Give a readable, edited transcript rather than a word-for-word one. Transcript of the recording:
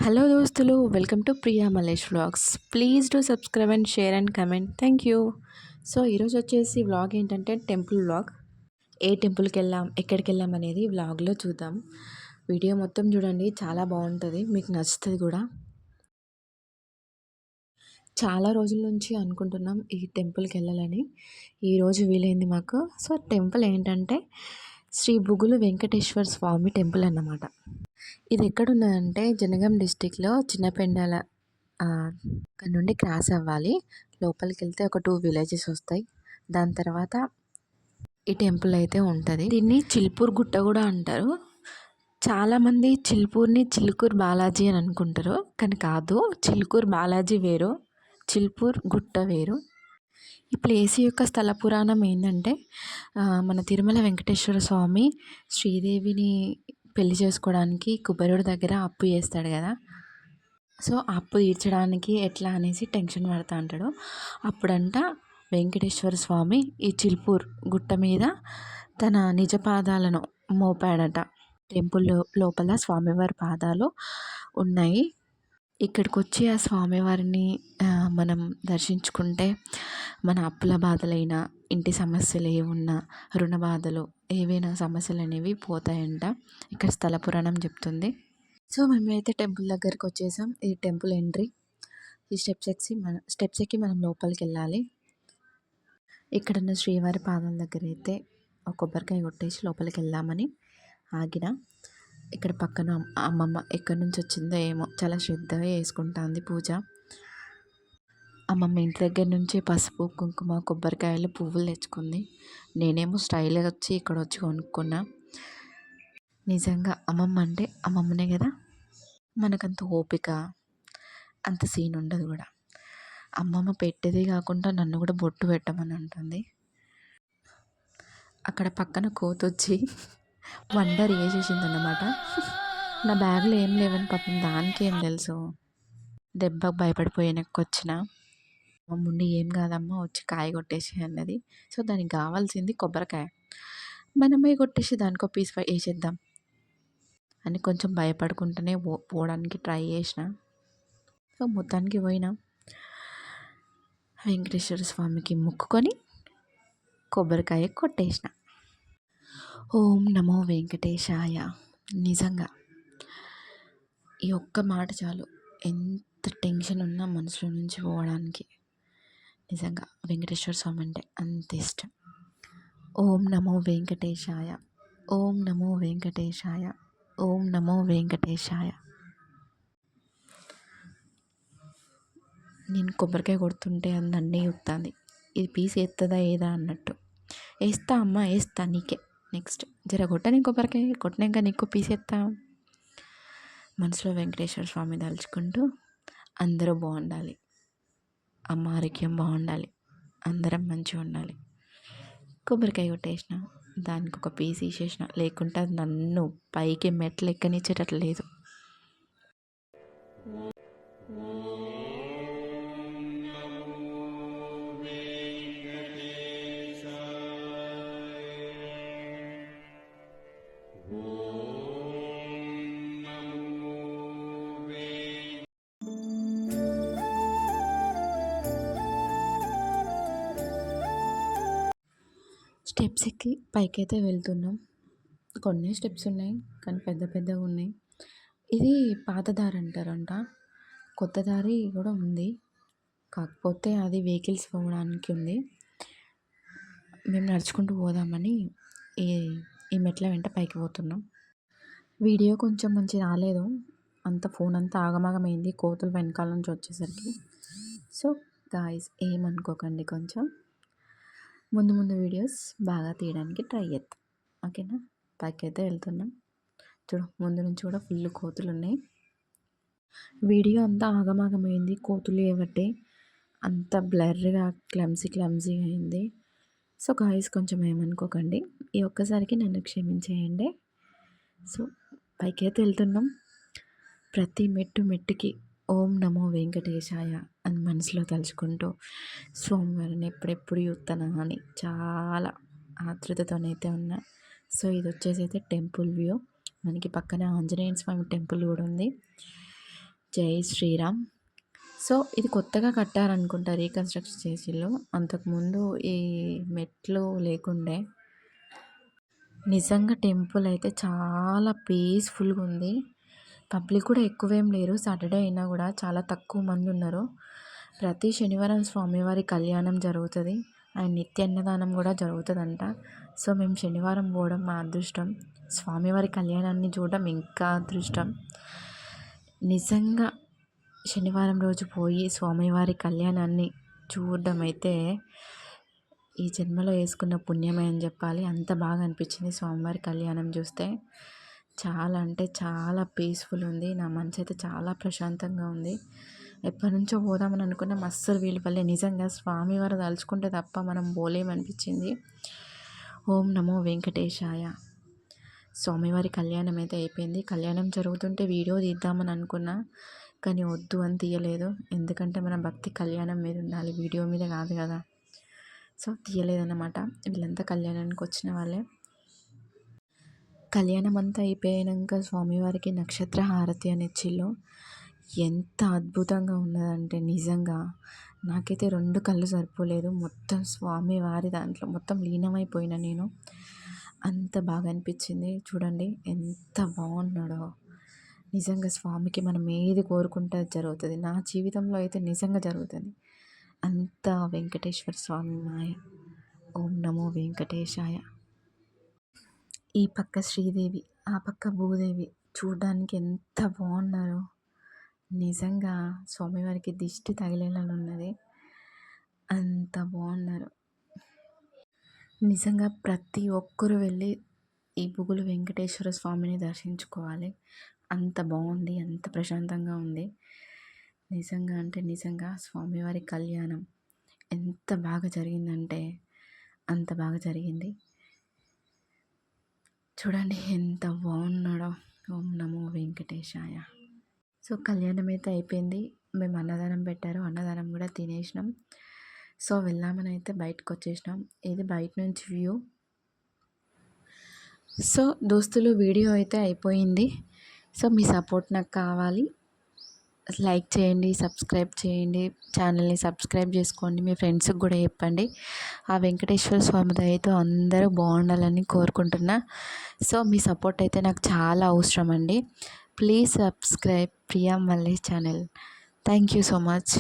Hello దోస్తులు, welcome to Priya Malesh vlogs. Please do subscribe and share and comment. Thank you. So ఈరోజు వచ్చేసి vlog ఏంటంటే temple vlog. ఏ టెంపుల్కి వెళ్ళాం, ఎక్కడికి వెళ్ళాం అనేది వ్లాగ్లో చూద్దాం. వీడియో మొత్తం చూడండి, చాలా బాగుంటుంది, మీకు నచ్చుతుంది కూడా. చాలా రోజుల నుంచి అనుకుంటున్నాం ఈ టెంపుల్కి వెళ్ళాలని. ఈరోజు వీలైంది మాకు. సో టెంపుల్ ఏంటంటే శ్రీ బుగులు వెంకటేశ్వర స్వామి టెంపుల్ అన్నమాట. ఇది ఎక్కడున్నదంటే జనగాం డిస్టిక్లో చిన్నపెండాల అక్కడ నుండి క్రాస్ అవ్వాలి. లోపలికి వెళ్తే ఒక 2 విలేజెస్ వస్తాయి. దాని తర్వాత ఈ టెంపుల్ అయితే ఉంటుంది. దీన్ని చిల్పూర్ గుట్ట కూడా అంటారు. చాలామంది చిల్పూర్ని చిలుకూరు బాలాజీ అని అనుకుంటారు, కానీ కాదు. చిలుకూరు బాలాజీ వేరు, చిల్పూర్ గుట్ట వేరు. ఈ ప్లేస్ యొక్క స్థల పురాణం ఏంటంటే మన తిరుమల వెంకటేశ్వర స్వామి శ్రీదేవిని పెళ్లి చేసుకోవడానికి కుబేరుడి దగ్గర అప్పు చేస్తాడు కదా. సో అప్పు తీర్చడానికి ఎట్లా అనేసి టెన్షన్ పడుతూ ఉంటాడు. అప్పుడంట వెంకటేశ్వర స్వామి ఈ చిల్పూర్ గుట్ట మీద తన నిజ పాదాలను మోపాడట. టెంపుల్ లోపల స్వామివారి పాదాలు ఉన్నాయి. ఇక్కడికి వచ్చి ఆ స్వామివారిని మనం దర్శించుకుంటే మన అప్పుల బాధలైనా, ఇంటి సమస్యలు ఏమున్నా, రుణ బాధలు ఏవైనా సమస్యలు అనేవి పోతాయంట. ఇక్కడ స్థల పురాణం చెప్తుంది. సో మేమైతే టెంపుల్ దగ్గరికి వచ్చేసాం. ఇది టెంపుల్ ఎంట్రీ. ఈ స్టెప్స్ ఎక్కి మనం లోపలికి వెళ్ళాలి. ఇక్కడున్న శ్రీవారి పాదాల దగ్గర అయితే ఒక కొబ్బరికాయ కొట్టేసి లోపలికి వెళ్దామని ఆగిన. ఇక్కడ పక్కన అమ్మమ్మ ఎక్కడి నుంచి వచ్చిందో ఏమో చాలా శ్రద్ధగా చేసుకుంటుంది పూజ. అమ్మమ్మ ఇంటి దగ్గర నుంచి పసుపు, కుంకుమ, కొబ్బరికాయలు, పువ్వులు తెచ్చుకుంది. నేనేమో స్టైల్గా వచ్చి ఇక్కడ వచ్చి కొనుక్కున్నా. నిజంగా అమ్మమ్మ అంటే అమ్మమ్మనే కదా. మనకంత ఓపిక, అంత సీన్ ఉండదు కూడా. అమ్మమ్మ పెట్టేదే కాకుండా నన్ను కూడా బొట్టు పెట్టమని అంటుంది. అక్కడ పక్కన కోతొచ్చి వండర్ వేసేసింది అన్నమాట. నా బ్యాగ్లో ఏం లేవని పాపం దానికి ఏం తెలుసు. దెబ్బకు భయపడిపోయి వచ్చిన. ముందు ఏం కాదమ్మా, వచ్చి కాయ కొట్టేసి అన్నది. సో దానికి కావాల్సింది కొబ్బరికాయ. మనమే కొట్టేసి దానికో పీస్ వేసేద్దాం అని కొంచెం భయపడుకుంటూనే పోవడానికి ట్రై చేసిన. సో మొత్తానికి పోయినా. వెంకటేశ్వర స్వామికి మొక్కుకొని కొబ్బరికాయ కొట్టేసిన. ఓం నమో వెంకటేశాయ. నిజంగా ఈ ఒక్క మాట చాలు, ఎంత టెన్షన్ ఉన్నా మనసులో నుంచి పోవడానికి. నిజంగా వెంకటేశ్వర స్వామి అంటే అంత ఇష్టం. ఓం నమో వెంకటేశాయ, ఓం నమో వెంకటేశాయ, ఓం నమో వెంకటేశాయ. నేను కొబ్బరికాయ కొడుతుంటే అది నన్నే చూస్తుంది. ఇది పీస్ ఎత్తదా ఏదా అన్నట్టు. వేస్తా అమ్మ, వేస్తా నీకే. నెక్స్ట్ జర కొట్ట, నీ కొబ్బరికాయ కొట్టినాక నీకు పీస్ ఎత్తా. మనసులో వెంకటేశ్వర స్వామి తలుచుకుంటూ అందరూ బాగుండాలి, అమ్మ ఆరోగ్యం బాగుండాలి, అందరం మంచిగా ఉండాలి. కొబ్బరికాయ కొట్టేసిన, దానికి ఒక పీస్ తీసేసిన, లేకుంటే అది నన్ను పైకి మెట్లు ఎక్కనిచ్చేటట్లు లేదు. స్టెప్స్ ఎక్కి పైకైతే వెళ్తున్నాం. కొన్ని స్టెప్స్ ఉన్నాయి కానీ పెద్ద పెద్దగా ఉన్నాయి. ఇది పాత దారి అంటారంట. కొత్త దారి కూడా ఉంది, కాకపోతే అది వెహికల్స్ పోవడానికి ఉంది. మేము నడుచుకుంటూ పోదామని ఈ ఈ మెట్ల వెంట పైకి పోతున్నాం. వీడియో కొంచెం మంచి రాలేదు, అంత ఫోన్ అంతా ఆగమాగమైంది కోతులు వెనకాల నుంచి వచ్చేసరికి. సో గాయ్స్ ఏమనుకోకండి, కొంచెం ముందు ముందు వీడియోస్ బాగా తీయడానికి ట్రై చేద్దాం, ఓకేనా. పైకి అయితే వెళ్తున్నాం. చూడు, ముందు నుంచి కూడా ఫుల్ కోతులు ఉన్నాయి. వీడియో అంతా ఆగమాగమైంది కోతులు ఏవట్టే, అంత బ్లర్గా క్లమ్జీగా అయింది. సో గాయ్స్ కొంచెం ఏమనుకోకండి, ఈ ఒక్కసారికి నన్ను క్షమించేయండి. సో పైకి అయితే వెళ్తున్నాం. ప్రతి మెట్టుకి ఓం నమో వెంకటేశాయ అని మనసులో తలుచుకుంటూ స్వామివారిని ఎప్పుడెప్పుడు చూస్తానా అని చాలా ఆతృతతోనైతే ఉన్నా. సో ఇది వచ్చేసి అయితే టెంపుల్ వ్యూ. మనకి పక్కన ఆంజనేయ స్వామి టెంపుల్ కూడా ఉంది. జై శ్రీరామ్. సో ఇది కొత్తగా కట్టారనుకుంటా, రీకన్స్ట్రక్షన్ చేసిళ్ళు. అంతకుముందు ఈ మెట్లు లేకుండే. నిజంగా టెంపుల్ అయితే చాలా పీస్ఫుల్గా ఉంది. పబ్లిక్ కూడా ఎక్కువేం లేరు. సాటర్డే అయినా కూడా చాలా తక్కువ మంది ఉన్నారు. ప్రతి శనివారం స్వామివారి కళ్యాణం జరుగుతుంది అండ్ నిత్య అన్నదానం కూడా జరుగుతుందంట. సో మేము శనివారం పోవడం మా అదృష్టం. స్వామివారి కళ్యాణాన్ని చూడడం ఇంకా అదృష్టం. నిజంగా శనివారం రోజు పోయి స్వామివారి కళ్యాణాన్ని చూడడం అయితే ఈ జన్మలో వేసుకున్న పుణ్యమే అని చెప్పాలి. అంత బాగా అనిపించింది స్వామివారి కళ్యాణం చూస్తే. చాలా అంటే చాలా పీస్ఫుల్ ఉంది. నా మనసు అయితే చాలా ప్రశాంతంగా ఉంది. ఎప్పటి నుంచో పోదామని అనుకున్నాం, అస్సలు వీలు పడలే. నిజంగా స్వామివారు తలుచుకుంటే తప్ప మనం పోలేమనిపించింది. ఓం నమో వెంకటేశాయ. స్వామివారి కళ్యాణం అయితే అయిపోయింది. కళ్యాణం జరుగుతుంటే వీడియో తీద్దామని అనుకున్నా, కానీ వద్దు అని తీయలేదు. ఎందుకంటే మన భక్తి కళ్యాణం మీద ఉండాలి, వీడియో మీద కాదు కదా. సో తీయలేదన్నమాట. వీళ్ళంతా కళ్యాణానికి వచ్చిన వాళ్ళే. కళ్యాణం అంతా అయిపోయాక స్వామివారికి నక్షత్ర హారతి అని ఇచ్చిళ్ళు. ఎంత అద్భుతంగా ఉన్నదంటే నిజంగా నాకైతే 2 కళ్ళు సరిపోలేదు. మొత్తం స్వామివారి దాంట్లో మొత్తం లీనమైపోయినా నేను. అంత బాగా అనిపించింది. చూడండి ఎంత బాగున్నాడో. నిజంగా స్వామికి మనం ఏది కోరుకుంటే అది జరుగుతుంది. నా జీవితంలో అయితే నిజంగా జరుగుతుంది. అంత వెంకటేశ్వర స్వామి మాయ. ఓం నమో వెంకటేశాయ. ఈ పక్క శ్రీదేవి, ఆ పక్క భూదేవి చూడడానికి ఎంత బాగున్నారో. నిజంగా స్వామివారికి దిష్టి తగిలేలా ఉన్నది. అంత బాగున్నారు. నిజంగా ప్రతి ఒక్కరు వెళ్ళి ఈ బుగులు వెంకటేశ్వర స్వామిని దర్శించుకోవాలి. అంత బాగుంది, అంత ప్రశాంతంగా ఉంది. నిజంగా అంటే నిజంగా స్వామివారి కళ్యాణం ఎంత బాగా జరిగిందంటే అంత బాగా జరిగింది. చూడండి ఎంత బాగున్నాడో. ఓం నమో వెంకటేశాయ. సో కళ్యాణం అయితే అయిపోయింది. మేము అన్నదానం పెట్టారు, అన్నదానం కూడా తినేసినాం. సో వెళ్దామని అయితే బయటకు వచ్చేసినాం. ఇది బయట నుంచి వ్యూ. సో దోస్తులు వీడియో అయితే అయిపోయింది. సో మీ సపోర్ట్ నాకు కావాలి. లైక్ చేయండి, సబ్స్క్రైబ్ చేయండి, ఛానల్ని సబ్స్క్రైబ్ చేసుకోండి. మీ ఫ్రెండ్స్కి కూడా చెప్పండి. ఆ వెంకటేశ్వర స్వామి దయతో అందరూ బాగుండాలని కోరుకుంటున్నా. సో మీ సపోర్ట్ అయితే నాకు చాలా అవసరం అండి. Please subscribe Priya Mallesh channel. Thank you so much.